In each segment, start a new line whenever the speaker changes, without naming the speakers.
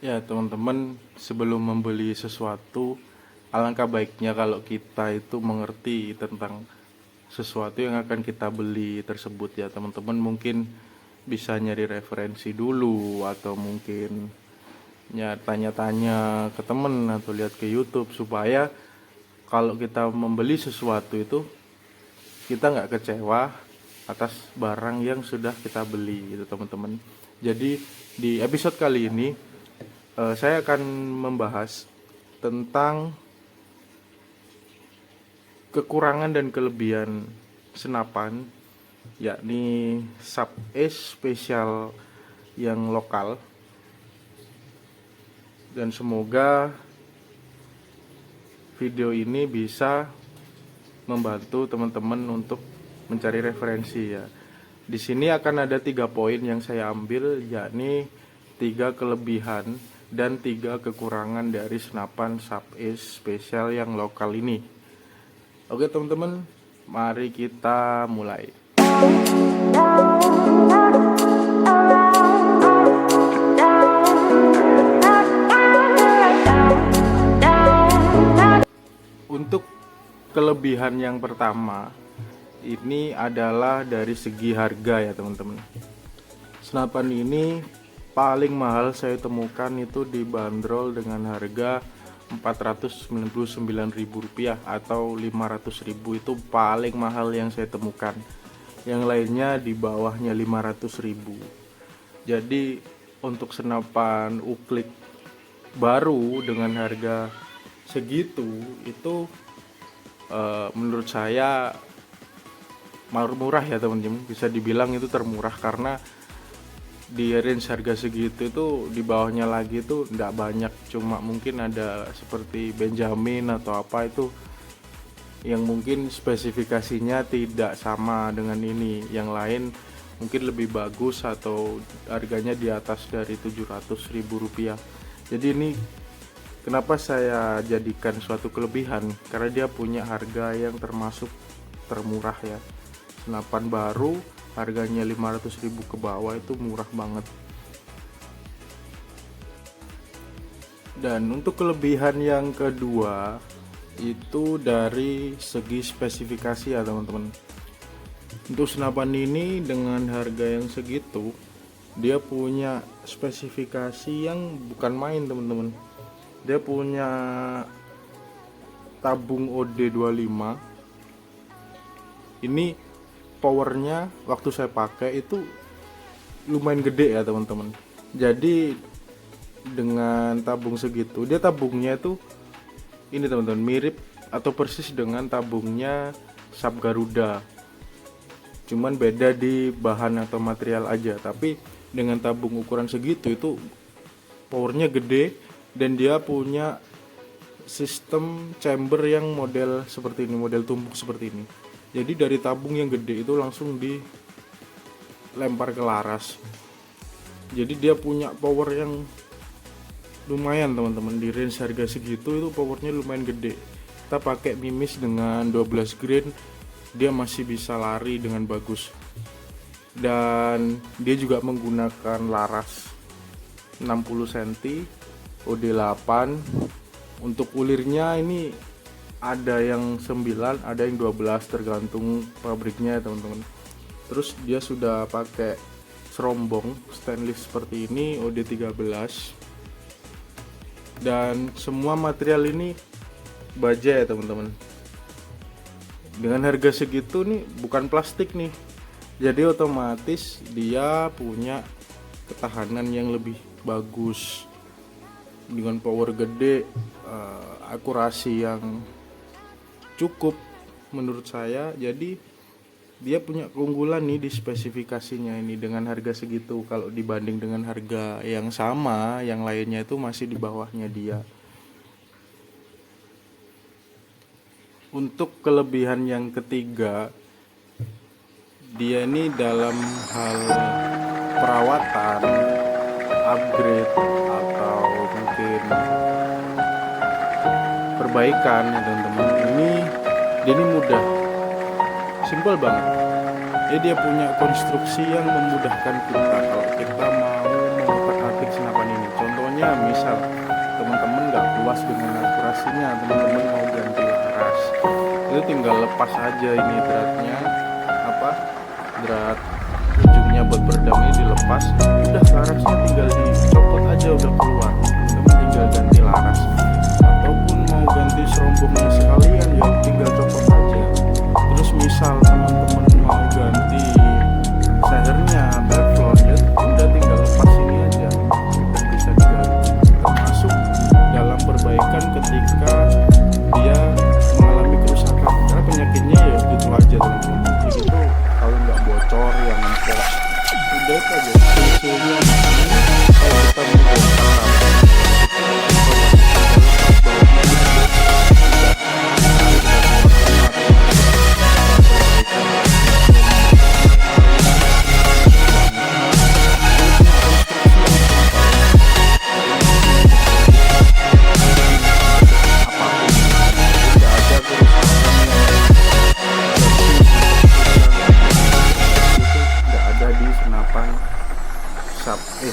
Ya, teman-teman, sebelum membeli sesuatu, alangkah baiknya kalau kita itu mengerti tentang sesuatu yang akan kita beli tersebut ya, teman-teman. Mungkin bisa nyari referensi dulu atau mungkin ya tanya-tanya ke temen atau lihat ke YouTube supaya kalau kita membeli sesuatu itu kita nggak kecewa atas barang yang sudah kita beli gitu, teman-teman. Jadi di episode kali ini saya akan membahas tentang kekurangan dan kelebihan senapan, yakni Sub Ace spesial yang lokal. Dan semoga video ini bisa membantu teman-teman untuk mencari referensi ya. Di sini akan ada 3 poin yang saya ambil, yakni 3 kelebihan dan 3 kekurangan dari senapan Sub Ace spesial yang lokal ini. Oke teman-teman, mari kita mulai. Untuk kelebihan yang pertama, ini adalah dari segi harga ya teman-teman. Senapan ini paling mahal saya temukan itu dibanderol dengan harga Rp499.000 atau Rp500.000, itu paling mahal yang saya temukan. Yang lainnya di bawahnya Rp500.000. Jadi untuk senapan uklik baru dengan harga segitu itu menurut saya murah ya teman-teman. Bisa dibilang itu termurah karena di range harga segitu itu di bawahnya lagi itu tidak banyak, cuma mungkin ada seperti Benjamin atau apa itu yang mungkin spesifikasinya tidak sama dengan ini. Yang lain mungkin lebih bagus atau harganya di atas dari Rp700.000. Jadi ini kenapa saya jadikan suatu kelebihan, karena dia punya harga yang termasuk termurah ya. Senapan baru harganya Rp500.000 ke bawah itu murah banget. Dan untuk kelebihan yang kedua itu dari segi spesifikasi ya teman-teman. Untuk senapan ini dengan harga yang segitu, dia punya spesifikasi yang bukan main teman-teman. Dia punya tabung OD25. Ini powernya waktu saya pakai itu lumayan gede ya teman-teman. Jadi dengan tabung segitu, dia tabungnya itu ini teman-teman, mirip atau persis dengan tabungnya Sub Garuda. Cuman beda di bahan atau material aja. Tapi dengan tabung ukuran segitu itu powernya gede dan dia punya sistem chamber yang model seperti ini, model tumpuk seperti ini. Jadi dari tabung yang gede itu langsung dilempar ke laras. Jadi dia punya power yang lumayan teman-teman. Di range harga segitu itu powernya lumayan gede. Kita pakai mimis dengan 12 grain, dia masih bisa lari dengan bagus. Dan dia juga menggunakan laras 60 cm OD8. Untuk ulirnya ini ada yang 9, ada yang 12 tergantung pabriknya teman-teman. Terus dia sudah pakai serombong stainless seperti ini OD13. Dan semua material ini baja ya teman-teman. Dengan harga segitu nih bukan plastik nih. Jadi otomatis dia punya ketahanan yang lebih bagus. Dengan power gede, akurasi yang cukup menurut saya. Jadi dia punya keunggulan nih di spesifikasinya ini dengan harga segitu. Kalau dibanding dengan harga yang sama, yang lainnya itu masih di bawahnya dia. Untuk kelebihan yang ketiga, dia ini dalam hal perawatan, upgrade atau mungkin perbaikan ya teman-teman, dia ini mudah, simple banget. Jadi dia punya konstruksi yang memudahkan kita kalau kita mau mengotak-atik senapan ini. Contohnya misalnya teman-teman nggak puas dengan akurasinya, teman-teman mau ganti laras, itu tinggal lepas aja ini dratnya, drat ujungnya buat peredam ini dilepas, udah larasnya tinggal dicopot aja, udah keluar, teman tinggal ganti laras. Ataupun mau ganti serombongnya sekalian, ya tinggal copot aja. Terus misal teman-teman mau ganti sehernya teflon, ya udah tinggal lepas ini aja dan bisa diganti. Termasuk dalam perbaikan ketika dia mengalami kerusakan, karena penyakitnya ya gitu aja teman-teman. Jadi itu kalau nggak bocor yang ngempos, udah itu aja fungsinya. Kalau kita menggunakan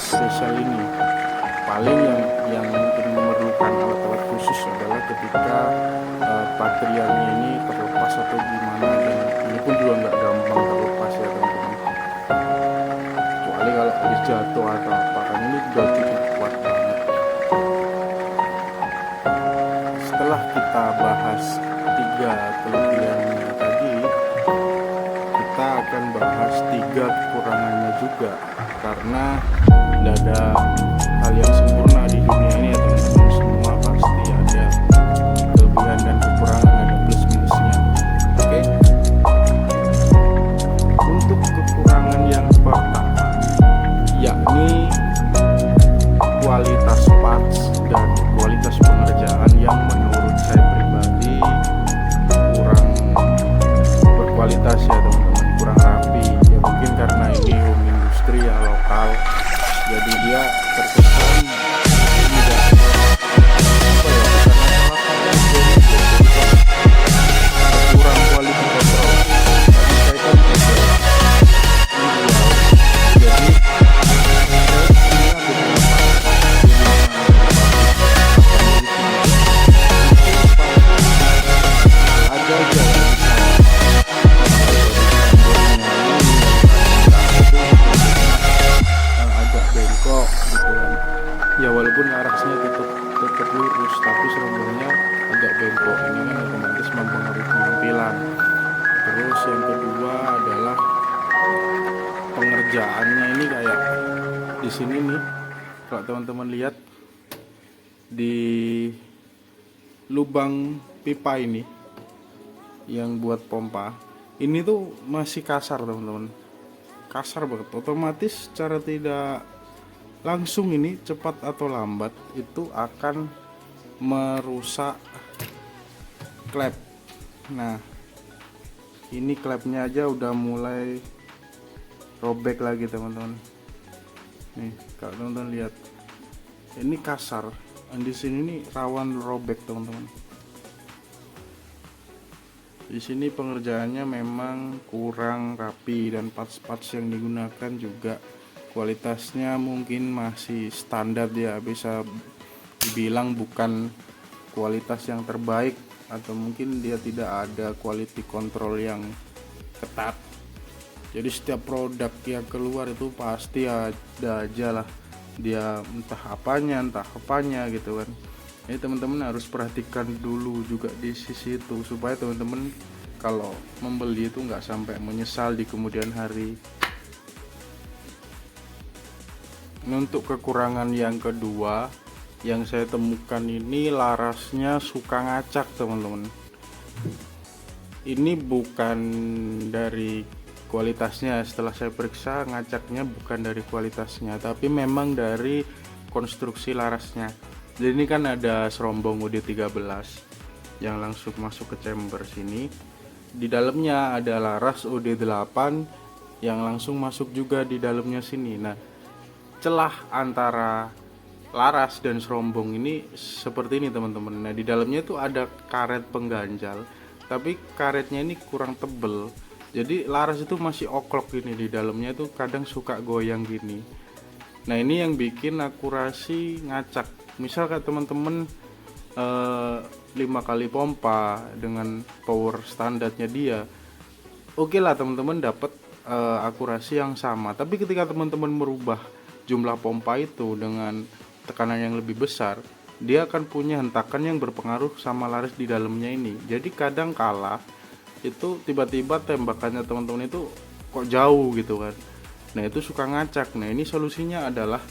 spesial ini. Paling yang mungkin memerlukan alat-alat khusus adalah ketika baterianya ini terlepas atau gimana, dan ini pun juga nggak gampang terlepas ya teman-teman, kecuali kalau habis jatuh atau apa, kan ini udah cukup kuat banget. Setelah kita bahas 3 kelebihannya tadi, kita akan bahas 3 kekurangannya juga, karena tidak ada hal yang sempurna di dunia ini ya teman-teman. Semua pasti ada kelebihan dan kekurangan, ada plus minusnya. Oke. Untuk kekurangan yang pertama, yakni kualitas parts dan kualitas pengerjaan yang menurut saya pribadi kurang berkualitas ya teman-teman, kurang rapi. Ya mungkin karena ini home industri ya, lokal, jadi dia terkesan tidak kurang quality control. Tadi saya kan menjual, jadi ada aja bengkok gitu kan. Ya walaupun larasnya tetap lurus, tapi serombongnya agak bengkok, ini kan otomatis mempengaruhi penampilan. Terus yang kedua adalah pengerjaannya ini, kayak di sini nih, kalau teman-teman lihat di lubang pipa ini yang buat pompa ini tuh masih kasar teman-teman, kasar banget. Otomatis secara tidak langsung ini cepat atau lambat itu akan merusak klep. Nah ini klepnya aja udah mulai robek lagi teman-teman. Nih kalau teman-teman lihat ini kasar, di sini nih rawan robek teman-teman. Di sini pengerjaannya memang kurang rapi, dan parts-parts yang digunakan juga kualitasnya mungkin masih standar ya, bisa dibilang bukan kualitas yang terbaik, atau mungkin dia tidak ada quality control yang ketat. Jadi setiap produk yang keluar itu pasti ada aja lah dia entah apanya gitu kan. Jadi teman-teman harus perhatikan dulu juga di sisi itu, supaya teman-teman kalau membeli itu nggak sampai menyesal di kemudian hari. Untuk kekurangan yang kedua yang saya temukan ini, larasnya suka ngacak teman-teman. Ini bukan dari kualitasnya, setelah saya periksa ngacaknya bukan dari kualitasnya, tapi memang dari konstruksi larasnya. Jadi ini kan ada serombong UD13 yang langsung masuk ke chamber sini, di dalamnya ada laras UD8 yang langsung masuk juga di dalamnya sini. Nah celah antara laras dan serombong ini seperti ini teman-teman. Nah di dalamnya itu ada karet pengganjal, tapi karetnya ini kurang tebel, jadi laras itu masih oklok gini di dalamnya, itu kadang suka goyang gini. Nah ini yang bikin akurasi ngacak. Misal kayak teman-teman 5 kali pompa dengan power standarnya dia, oke lah teman-teman dapat akurasi yang sama. Tapi ketika teman-teman merubah jumlah pompa itu dengan tekanan yang lebih besar, dia akan punya hentakan yang berpengaruh sama laras di dalamnya ini. Jadi kadang kala itu tiba-tiba tembakannya teman-teman itu kok jauh gitu kan. Nah itu suka ngacak. Nah ini solusinya adalah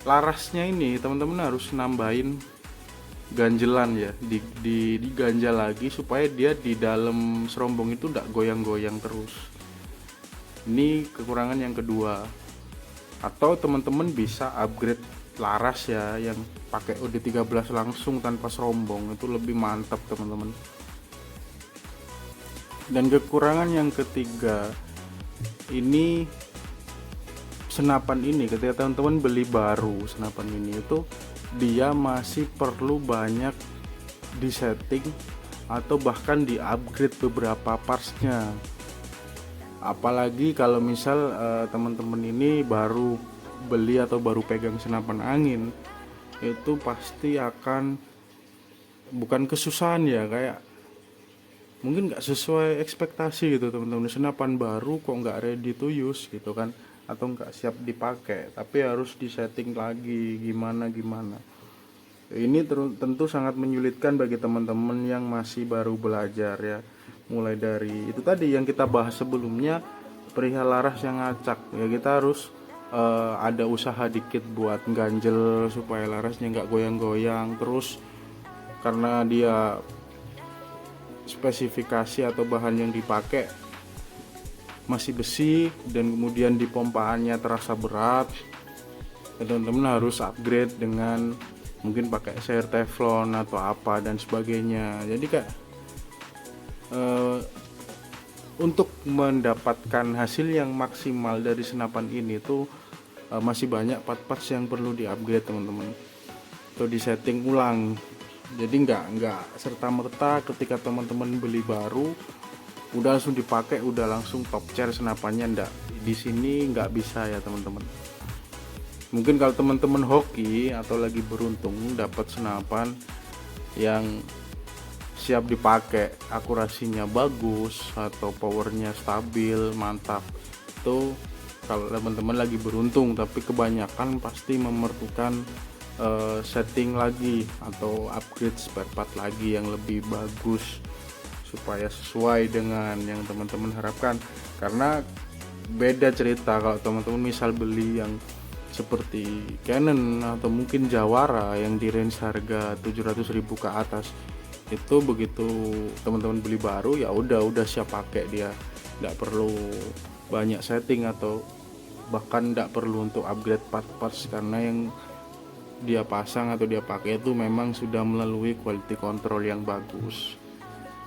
larasnya ini teman-teman harus nambahin ganjelan ya, diganjal lagi supaya dia di dalam serombong itu tidak goyang-goyang terus. Ini kekurangan yang kedua. Atau teman-teman bisa upgrade laras ya, yang pakai OD13 langsung tanpa serombong, itu lebih mantap teman-teman. Dan kekurangan yang ketiga, ini senapan ini ketika teman-teman beli baru, senapan ini itu dia masih perlu banyak disetting atau bahkan di upgrade beberapa partsnya. Apalagi kalau misal teman-teman ini baru beli atau baru pegang senapan angin, itu pasti akan bukan kesusahan ya, kayak mungkin nggak sesuai ekspektasi gitu teman-teman. Senapan baru kok nggak ready to use gitu kan, atau nggak siap dipakai, tapi harus disetting lagi gimana. Ini tentu sangat menyulitkan bagi teman-teman yang masih baru belajar ya. Mulai dari itu tadi yang kita bahas sebelumnya, perihal laras yang ngacak ya, kita harus ada usaha dikit buat ganjel supaya larasnya nggak goyang-goyang. Terus karena dia spesifikasi atau bahan yang dipakai masih besi dan kemudian di pompaannya terasa berat, teman-teman harus upgrade dengan mungkin pakai seir teflon atau apa dan sebagainya. Jadi kayak untuk mendapatkan hasil yang maksimal dari senapan ini tuh masih banyak part-parts yang perlu di-upgrade teman-teman, atau disetting ulang. Jadi nggak serta-merta ketika teman-teman beli baru udah langsung dipakai, udah langsung top chair senapannya. Ndak, di sini nggak bisa ya teman-teman. Mungkin kalau teman-teman hoki atau lagi beruntung dapat senapan yang siap dipakai, akurasinya bagus atau powernya stabil mantap, itu kalau teman-teman lagi beruntung. Tapi kebanyakan pasti memerlukan setting lagi atau upgrade spare part lagi yang lebih bagus supaya sesuai dengan yang teman-teman harapkan. Karena beda cerita kalau teman-teman misal beli yang seperti Canon atau mungkin Jawara yang di range harga 700.000 ke atas, itu begitu teman-teman beli baru ya udah siap pakai, dia nggak perlu banyak setting atau bahkan nggak perlu untuk upgrade part-parts, karena yang dia pasang atau dia pakai itu memang sudah melalui quality control yang bagus.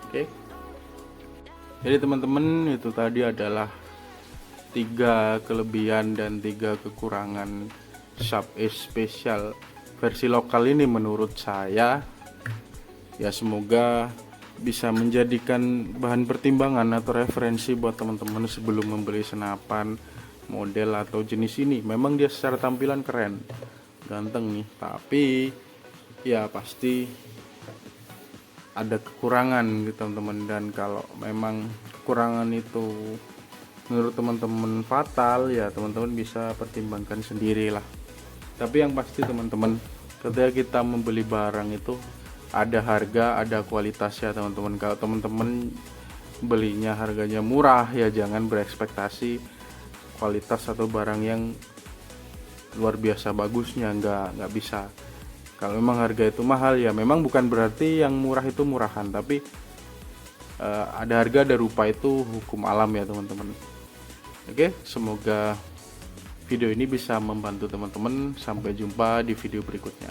Oke. Jadi teman-teman, itu tadi adalah 3 kelebihan dan 3 kekurangan Sharp Ace Special versi lokal ini menurut saya. Ya semoga bisa menjadikan bahan pertimbangan atau referensi buat teman-teman sebelum membeli senapan model atau jenis ini. Memang dia secara tampilan keren, ganteng nih, tapi ya pasti ada kekurangan gitu teman-teman. Dan kalau memang kekurangan itu menurut teman-teman fatal, ya teman-teman bisa pertimbangkan sendiri lah. Tapi yang pasti teman-teman, ketika kita membeli barang itu ada harga, ada kualitasnya teman-teman. Kalau teman-teman belinya harganya murah, ya jangan berekspektasi kualitas atau barang yang luar biasa bagusnya, nggak bisa. Kalau memang harga itu mahal, ya memang bukan berarti yang murah itu murahan, tapi ada harga ada rupa, itu hukum alam ya teman-teman. Oke, semoga video ini bisa membantu teman-teman. Sampai jumpa di video berikutnya.